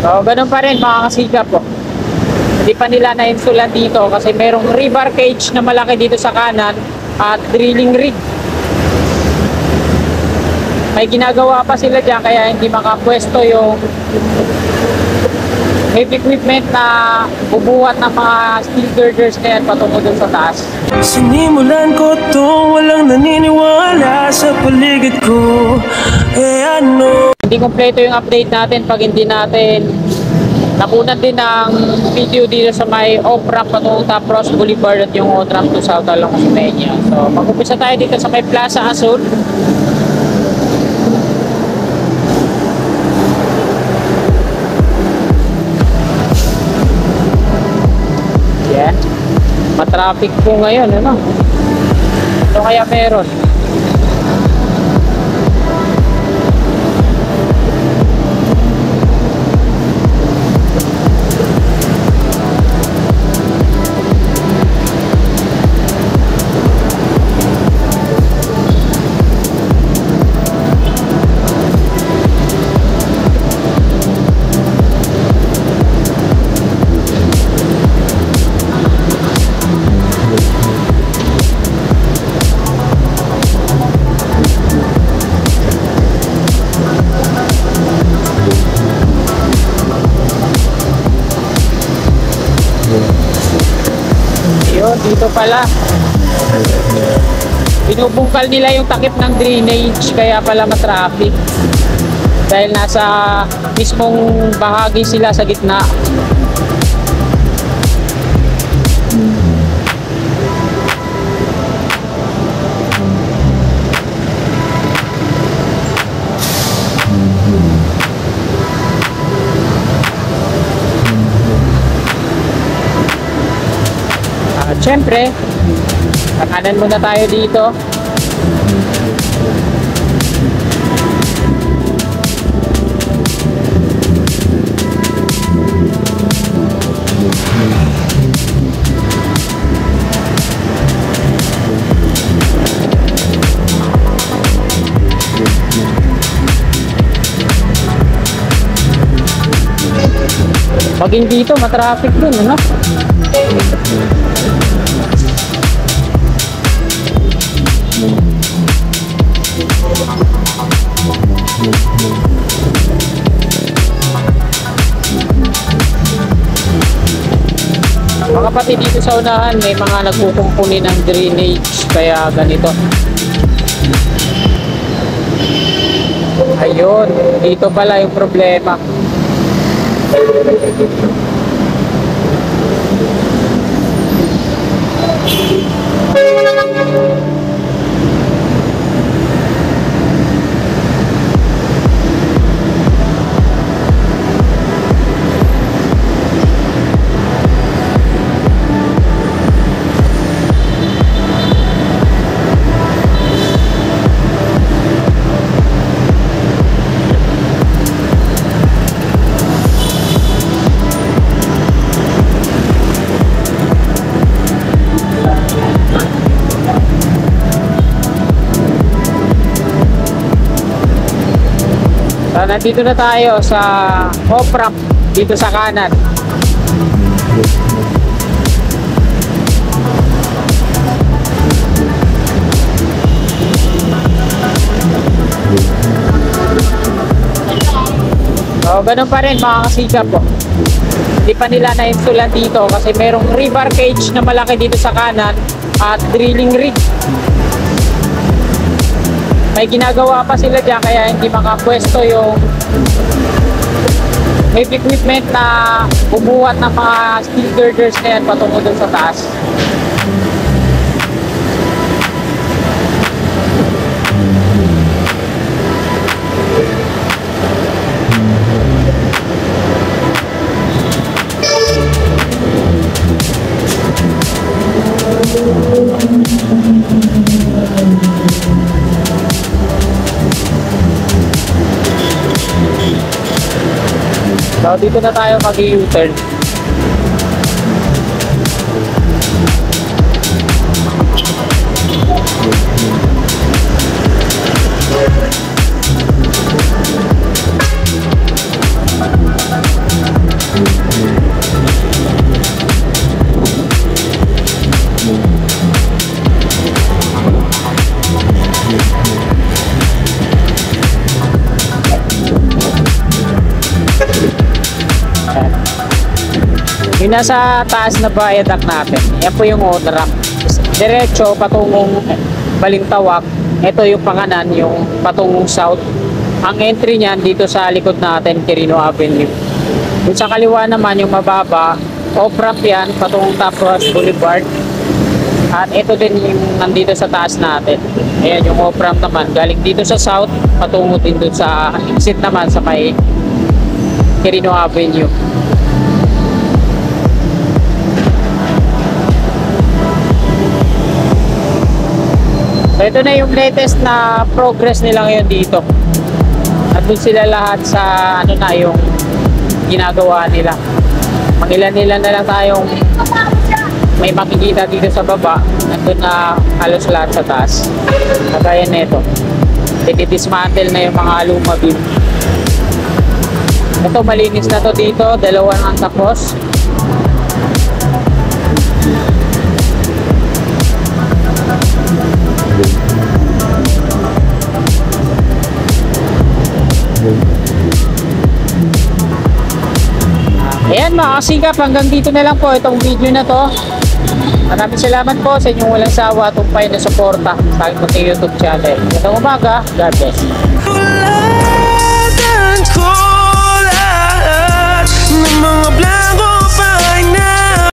So, ganun pa rin mga kasigap po. Hindi pa nila na-installan dito kasi merong rebar cage na malaki dito sa kanan at drilling rig. May ginagawa pa sila dyan kaya hindi makapwesto yung heavy equipment na bubuhat ng mga steel girders na yan patungo dun sa taas. Sinimulan ko to, walang naniniwala sa paligid ko. Ano? Hindi kompleto yung update natin pag hindi natin nakunan din ng video dito sa may off-ramp patungong Top Ross Boulevard at yung on-ramp to South Along Osmeña. So mag-umpisa tayo dito sa may Plaza Azul. Yan. Matraffic po ngayon, ano? Ito kaya meron. Dito pala binubungkal nila yung takip ng drainage kaya pala matraffic dahil nasa mismong bahagi sila sa gitna. Siyempre, kakanan muna tayo dito. Pag hindi dito, matraffic dun, ano? Mga kapatid, dito sa unahan may mga nagkukumpuni ng drainage kaya ganito. Ayun, dito pala yung problema. Nandito na tayo sa off-ramp dito sa kanan. So, ganun pa rin mga kasigap po. Hindi pa nila na-installan dito kasi merong rebar cage na malaki dito sa kanan at drilling rig. May ginagawa pa sila dyan kaya hindi makapwesto yung heavy equipment na bubuhat ng mga steel girders na yan patungo dun sa taas. So, dito na tayo mag-U-turn. Ayan. Yung nasa taas na viaduct natin, yan po yung O-Ramp. Diretso patungong Balintawak. Ito yung panganan, yung patungong south. Ang entry niyan dito sa likod natin, Quirino Avenue. Yung sa kaliwa naman, yung mababa, off-ramp yan, patungong Tapos Boulevard. At ito din yung nandito sa taas natin. Ayan yung off-ramp naman, galing dito sa south, patungo din dun sa exit naman sa may Quirino Avenue. So ito na yung latest na progress nila ngayon dito. Nandun sila lahat sa ano na yung ginagawa nila. Mangilan-ilan na lang tayong may makikita dito sa baba. Nandun na halos lahat sa taas. Kagaya nito. Dismantle na yung mga aluma beam. Ito malinis na to dito. Dalawa ang tapos. Ayan mga kasikap, hanggang dito na lang po itong video na to. Maraming salamat po sa inyong walang sawa at tumpay na suporta sa aking munting YouTube channel. Magandang umaga, God bless. Tulatan ko lahat ng mga blanco